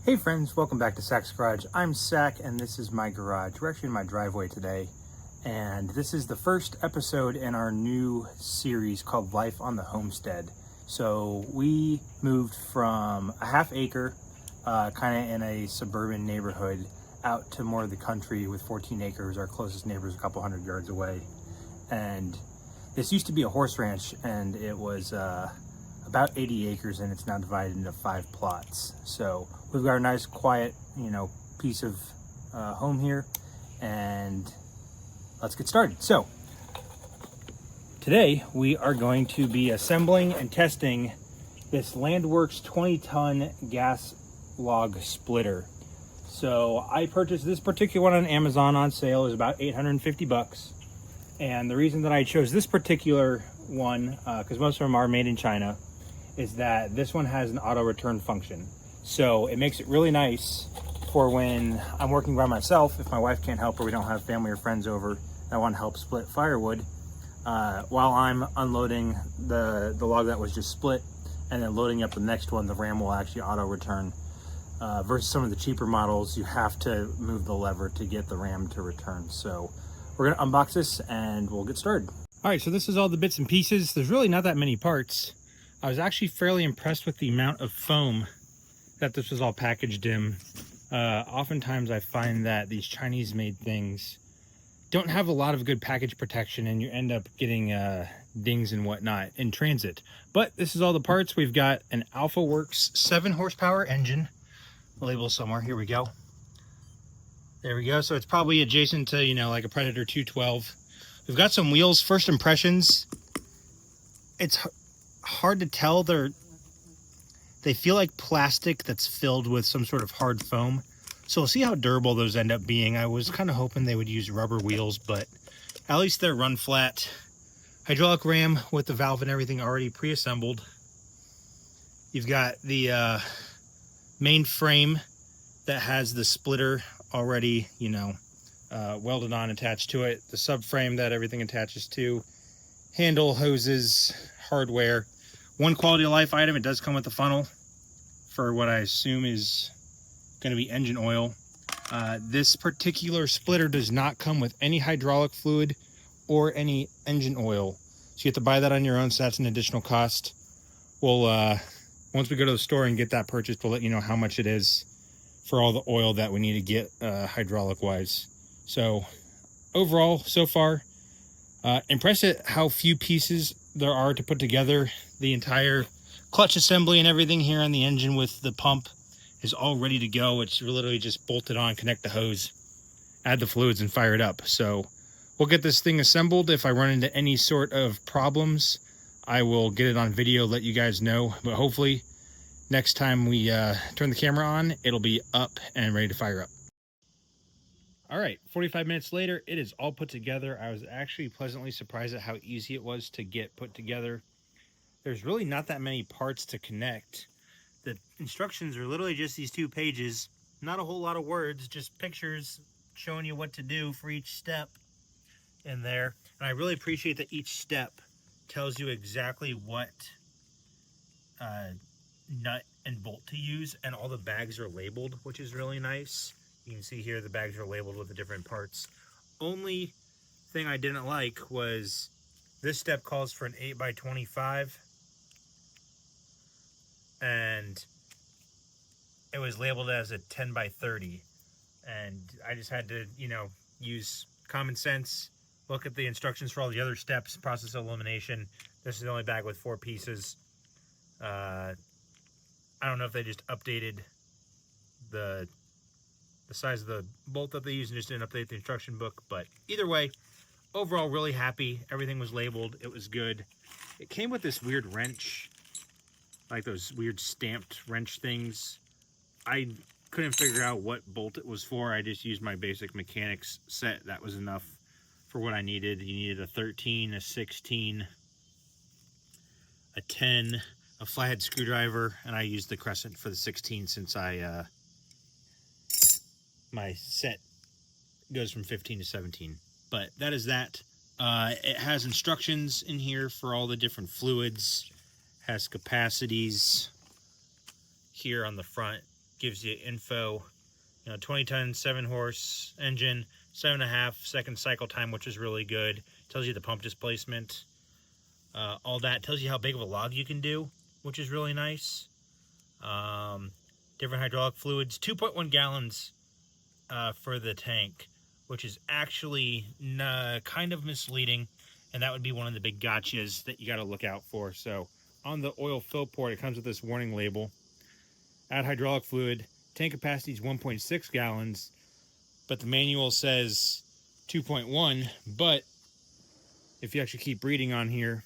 Hey friends, welcome back to Sack's Garage. I'm Sack and this is my garage. We're actually in my driveway today, and this is the first episode in our new series called Life on the Homestead. So we moved from a half acre, kind of in a suburban neighborhood, out to more of the country with 14 acres. Our closest neighbor is a couple hundred yards away. And this used to be a horse ranch, and it was about 80 acres, and it's now divided into 5 plots. So we've got a nice quiet, piece of home here, and let's get started. So today we are going to be assembling and testing this Landworks 20-ton gas log splitter. So I purchased this particular one on Amazon on sale. It was about 850 bucks. And the reason that I chose this particular one, because most of them are made in China, is that this one has an auto return function. So it makes it really nice for when I'm working by myself, if my wife can't help or we don't have family or friends over, and I want to help split firewood, while I'm unloading the log that was just split and then loading up the next one, the ram will actually auto return. Versus some of the cheaper models, you have to move the lever to get the ram to return. So we're gonna unbox this and we'll get started. All right, so this is all the bits and pieces. There's really not that many parts. I was actually fairly impressed with the amount of foam that this was all packaged in. Oftentimes I find that these Chinese made things don't have a lot of good package protection, and you end up getting dings and whatnot in transit. But this is all the parts. We've got an AlphaWorks 7 horsepower engine, label somewhere. Here we go. There we go. So it's probably adjacent to, like a Predator 212. We've got some wheels. First impressions, it's hard to tell. They feel like plastic that's filled with some sort of hard foam. So we'll see how durable those end up being. I was kind of hoping they would use rubber wheels, but at least they're run flat. Hydraulic ram with the valve and everything already pre-assembled. You've got the main frame that has the splitter already, welded on, attached to it. The subframe that everything attaches to. Handle, hoses, hardware. One quality of life item, it does come with a funnel for what I assume is going to be engine oil. This particular splitter does not come with any hydraulic fluid or any engine oil. So you have to buy that on your own, so that's an additional cost. We'll, once we go to the store and get that purchased, we'll let you know how much it is for all the oil that we need to get hydraulic-wise. So overall, so far, impressed at how few pieces there are to put together. The entire clutch assembly and everything here on the engine with the pump is all ready to go. It's literally just bolted on, connect the hose, add the fluids, and fire it up. So we'll get this thing assembled. If I run into any sort of problems, I will get it on video, let you guys know. But hopefully next time we turn the camera on, it'll be up and ready to fire up. All right, 45 minutes later, it is all put together. I was actually pleasantly surprised at how easy it was to get put together. There's really not that many parts to connect. The instructions are literally just these 2 pages. Not a whole lot of words, just pictures showing you what to do for each step in there. And I really appreciate that each step tells you exactly what nut and bolt to use, and all the bags are labeled, which is really nice. You can see here the bags are labeled with the different parts. Only thing I didn't like was this step calls for an 8x25, and it was labeled as a 10x30. And I just had to, use common sense, look at the instructions for all the other steps, process elimination. This is the only bag with 4 pieces. I don't know if they just updated the size of the bolt that they use and just didn't update the instruction book, but either way, overall really happy. Everything was labeled. It was good. It came with this weird wrench, like those weird stamped wrench things. I couldn't figure out what bolt it was for. I just used my basic mechanics set. That was enough for what I needed. You needed a 13, a 16, a 10, a flathead screwdriver, and I used the crescent for the 16 since my set goes from 15 to 17. But that is that. It has instructions in here for all the different fluids, has capacities here on the front, gives you info. 20-ton, 7-horse engine, 7.5-second cycle time, which is really good. Tells you the pump displacement. All that tells you how big of a log you can do, which is really nice. Different hydraulic fluids, 2.1 gallons for the tank, which is actually kind of misleading, and that would be one of the big gotchas that you got to look out for. So on the oil fill port, it comes with this warning label. Add hydraulic fluid. Tank capacity is 1.6 gallons, but the manual says 2.1. But if you actually keep reading on here,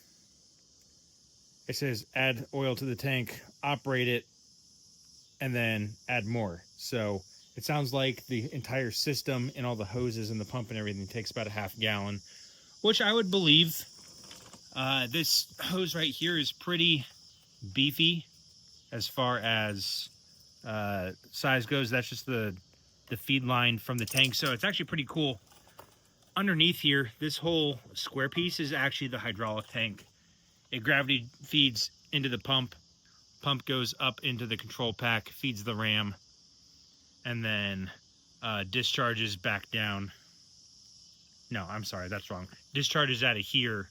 it says add oil to the tank, operate it, and then add more. So it sounds like the entire system and all the hoses and the pump and everything takes about a half gallon, which I would believe. This hose right here is pretty beefy as far as size goes. That's just the feed line from the tank, so it's actually pretty cool. Underneath here, this whole square piece is actually the hydraulic tank. It gravity feeds into the pump goes up into the control pack, feeds the ram, and then discharges back down. No, I'm sorry, that's wrong. Discharges out of here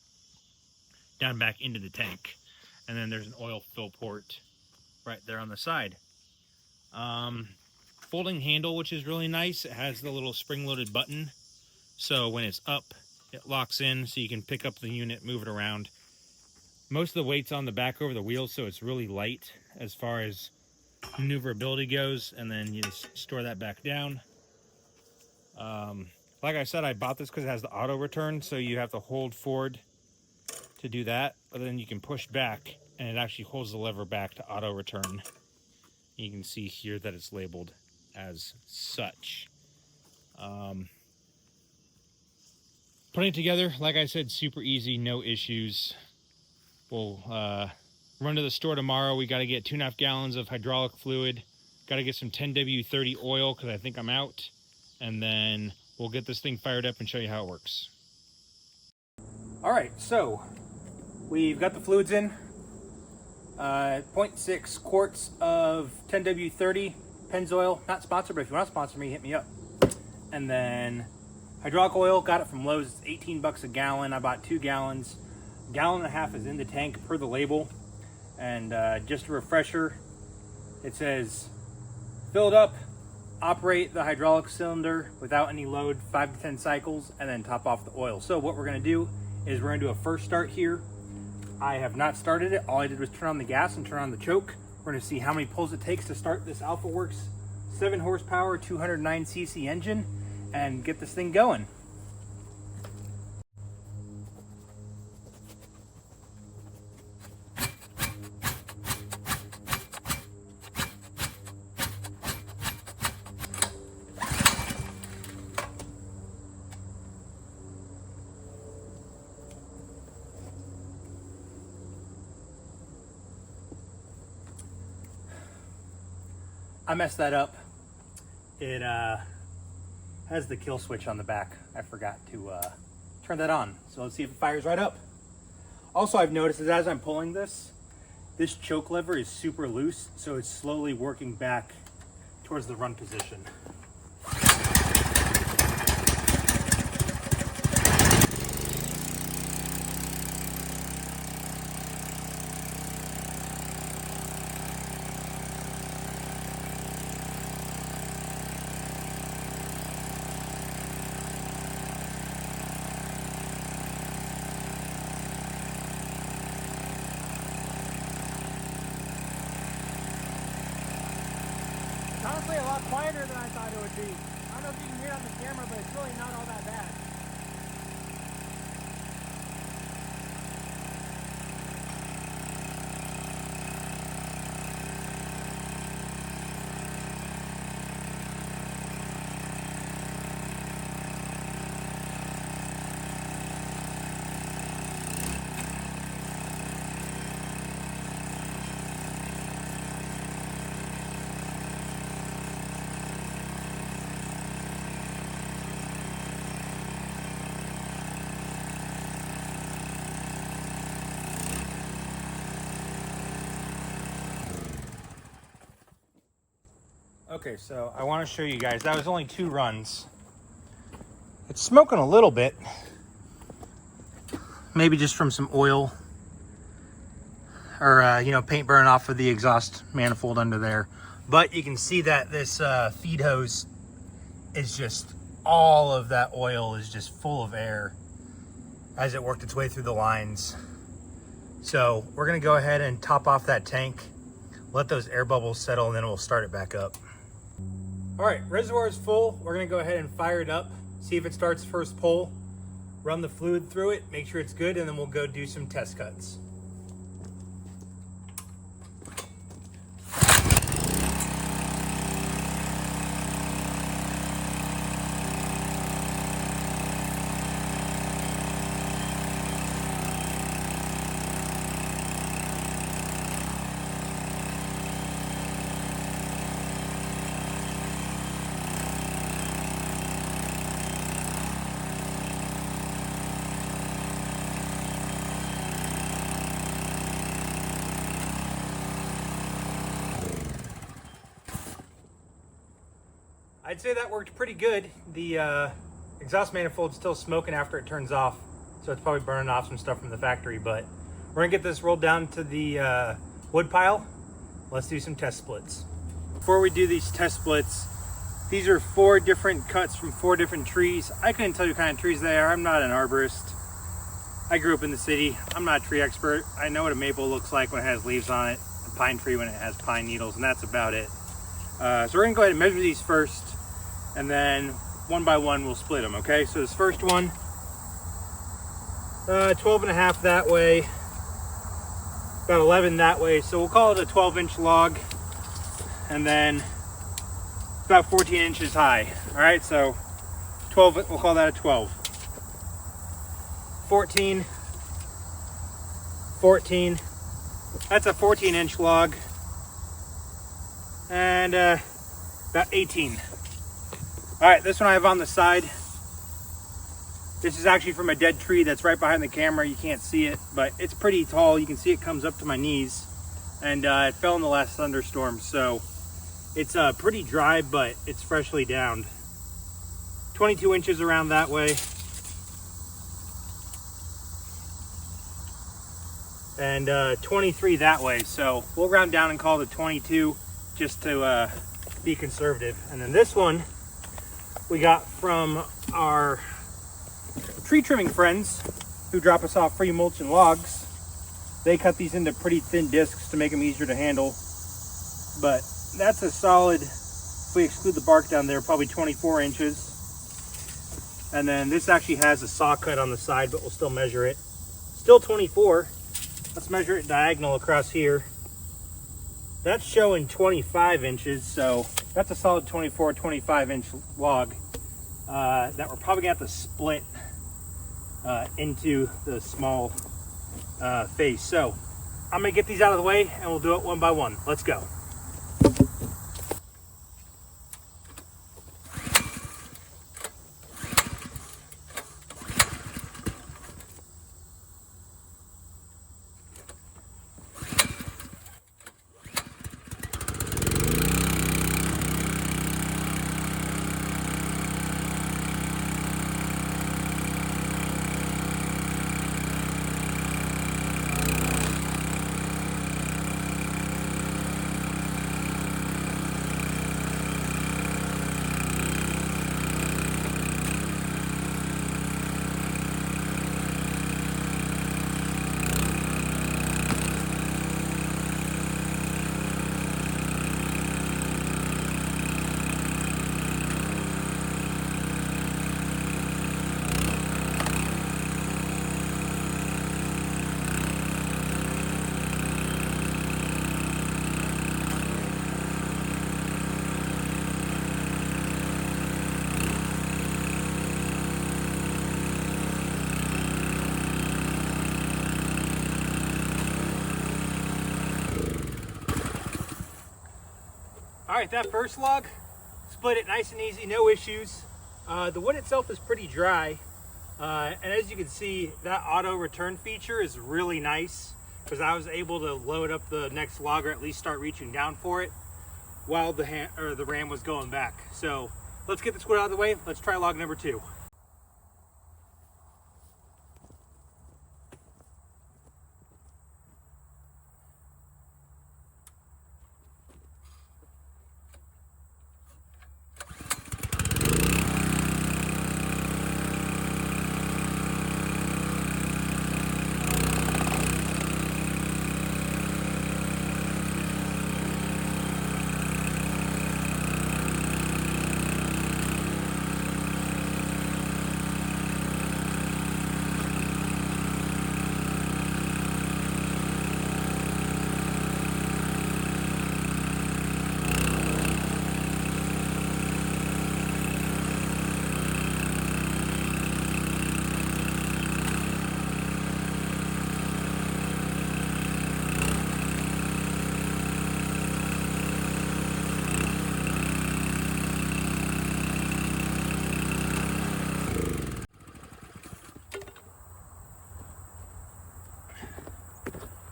down back into the tank, and then there's an oil fill port right there on the side. Folding handle, which is really nice. It has the little spring-loaded button, so when it's up, it locks in, so you can pick up the unit, move it around. Most of the weight's on the back over the wheels, so it's really light as far as maneuverability goes, and then you just store that back down. Like I said, I bought this because it has the auto return, so you have to hold forward to do that, but then you can push back, and it actually holds the lever back to auto return. You can see here that it's labeled as such. Putting it together, like I said, super easy, no issues. We'll run to the store tomorrow. We got to get 2.5 gallons of hydraulic fluid. Got to get some 10W30 oil because I think I'm out. And then we'll get this thing fired up and show you how it works. All right, so we've got the fluids in. 0.6 quarts of 10W30 Pennzoil. Not sponsored, but if you want to sponsor me, hit me up. And then hydraulic oil, got it from Lowe's. It's 18 bucks a gallon. I bought 2 gallons. Gallon and a half is in the tank per the label. And just a refresher, it says fill it up, operate the hydraulic cylinder without any load, 5 to 10 cycles, and then top off the oil. So what we're going to do is we're going to do a first start here. I have not started it. All I did was turn on the gas and turn on the choke. We're going to see how many pulls it takes to start this AlphaWorks 7 horsepower 209cc engine and get this thing going. I messed that up. It has the kill switch on the back. I forgot to turn that on. So let's see if it fires right up. Also, I've noticed that as I'm pulling this choke lever is super loose, so it's slowly working back towards the run position. Honestly, a lot quieter than I thought it would be. I don't know if you can hear it on the camera, but it's really not all that bad. Okay, so I want to show you guys, that was only 2 runs. It's smoking a little bit. Maybe just from some oil or, you know, paint burning off of the exhaust manifold under there. But you can see that this feed hose is just, all of that oil is just full of air as it worked its way through the lines. So we're gonna go ahead and top off that tank, let those air bubbles settle, and then we'll start it back up. All right, reservoir is full. We're gonna go ahead and fire it up, see if it starts first pull, run the fluid through it, make sure it's good, and then we'll go do some test cuts. I'd say that worked pretty good. The exhaust manifold's still smoking after it turns off, so it's probably burning off some stuff from the factory, but we're gonna get this rolled down to the wood pile. Let's do some test splits. Before we do these test splits, these are 4 different cuts from 4 different trees. I couldn't tell you what kind of trees they are. I'm not an arborist. I grew up in the city. I'm not a tree expert. I know what a maple looks like when it has leaves on it, a pine tree when it has pine needles, and that's about it. So we're gonna go ahead and measure these first, and then one by one we'll split them, okay? So this first one, 12.5 that way, about 11 that way. So we'll call it a 12-inch log, and then about 14 inches high. All right, so 12, we'll call that a 12. 14, 14, that's a 14-inch log, and about 18. All right, this one I have on the side. This is actually from a dead tree that's right behind the camera. You can't see it, but it's pretty tall. You can see it comes up to my knees, and it fell in the last thunderstorm. So it's pretty dry, but it's freshly downed. 22 inches around that way. And 23 that way. So we'll round down and call it 22 just to be conservative. And then this one we got from our tree trimming friends who drop us off free mulch and logs. They cut these into pretty thin discs to make them easier to handle. But that's a solid, if we exclude the bark down there, probably 24 inches. And then this actually has a saw cut on the side, but we'll still measure it. Still 24. Let's measure it diagonal across here. That's showing 25 inches, so that's a solid 24, 25 inch log that we're probably gonna have to split into the small face. So I'm gonna get these out of the way and we'll do it one by one. Let's go. All right, that first log, split it nice and easy, no issues. The wood itself is pretty dry. And as you can see, that auto return feature is really nice because I was able to load up the next log or at least start reaching down for it. while the ram was going back. So let's get the squid out of the way. Let's try log number 2.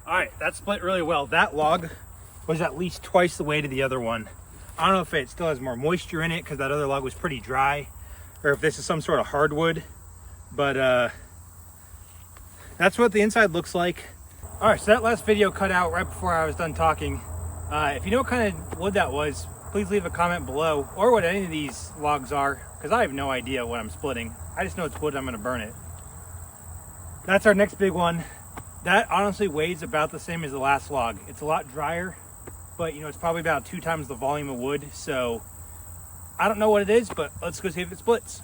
All right, that split really well. That log was at least twice the weight of the other one. I don't know if it still has more moisture in it because that other log was pretty dry, or if this is some sort of hardwood, but that's what the inside looks like. All right, so that last video cut out right before I was done talking. If you know what kind of wood that was, please leave a comment below, or what any of these logs are, because I have no idea what I'm splitting. I just know it's wood, I'm gonna burn it. That's our next big one. That honestly weighs about the same as the last log. It's a lot drier, but you know, it's probably about 2 times the volume of wood. So I don't know what it is, but let's go see if it splits.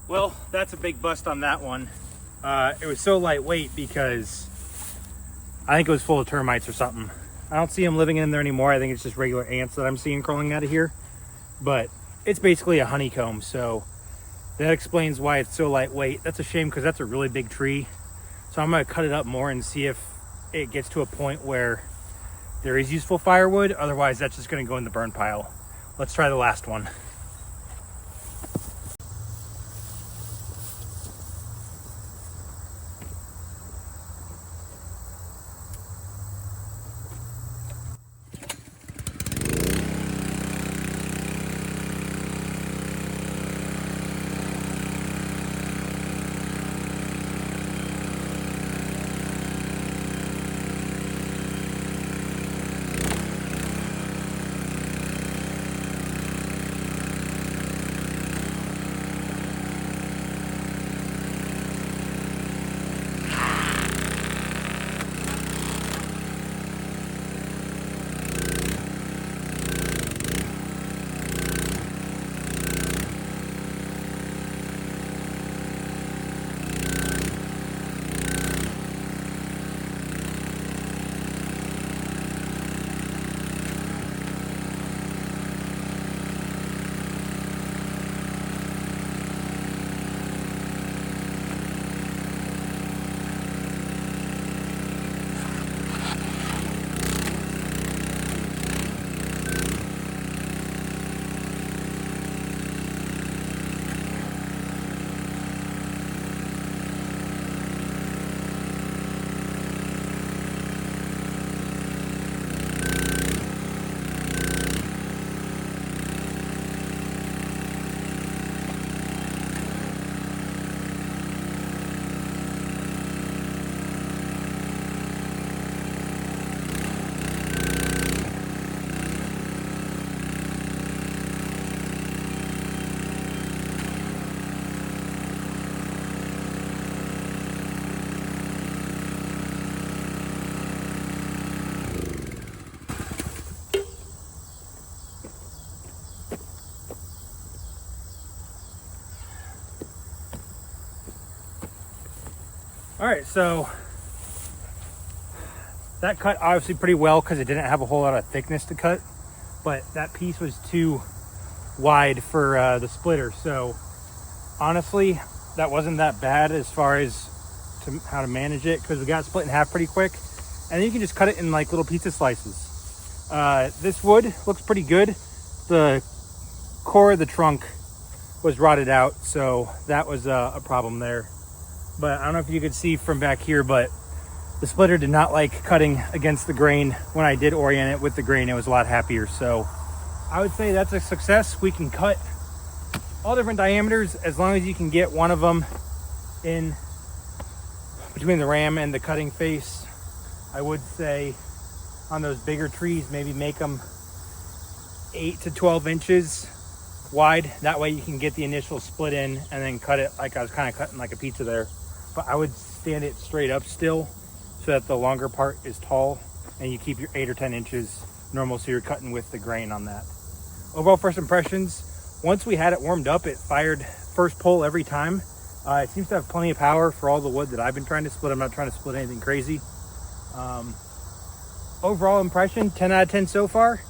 Well, that's a big bust on that one. It was so lightweight because I think it was full of termites or something. I don't see them living in there anymore. I think it's just regular ants that I'm seeing crawling out of here. But it's basically a honeycomb, so that explains why it's so lightweight. That's a shame because that's a really big tree. So I'm gonna cut it up more and see if it gets to a point where there is useful firewood. Otherwise, that's just gonna go in the burn pile. Let's try the last one. All right, so that cut obviously pretty well because it didn't have a whole lot of thickness to cut, but that piece was too wide for the splitter. So honestly, that wasn't that bad as far as how to manage it, because we got it split in half pretty quick, and then you can just cut it in like little pizza slices. This wood looks pretty good. The core of the trunk was rotted out, so that was a problem there. But I don't know if you could see from back here, but the splitter did not like cutting against the grain. When I did orient it with the grain, it was a lot happier. So I would say that's a success. We can cut all different diameters as long as you can get one of them in between the ram and the cutting face. I would say on those bigger trees, maybe make them 8 to 12 inches wide. That way you can get the initial split in and then cut it like I was kind of cutting like a pizza there. But I would stand it straight up still so that the longer part is tall, and you keep your 8 or 10 inches normal, so you're cutting with the grain on that. Overall first impressions, once we had it warmed up, it fired first pull every time. It seems to have plenty of power for all the wood that I've been trying to split. I'm not trying to split anything crazy. Overall impression, 10 out of 10 so far.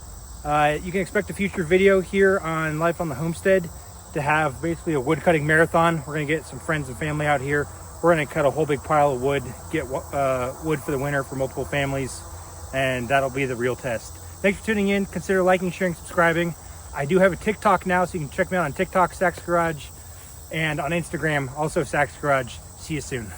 You can expect a future video here on Life on the Homestead to have basically a wood cutting marathon. We're gonna get some friends and family out here. We're gonna cut a whole big pile of wood, get wood for the winter for multiple families, and that'll be the real test. Thanks for tuning in. Consider liking, sharing, subscribing. I do have a TikTok now, so you can check me out on TikTok, Sax Garage, and on Instagram, also Sax Garage. See you soon.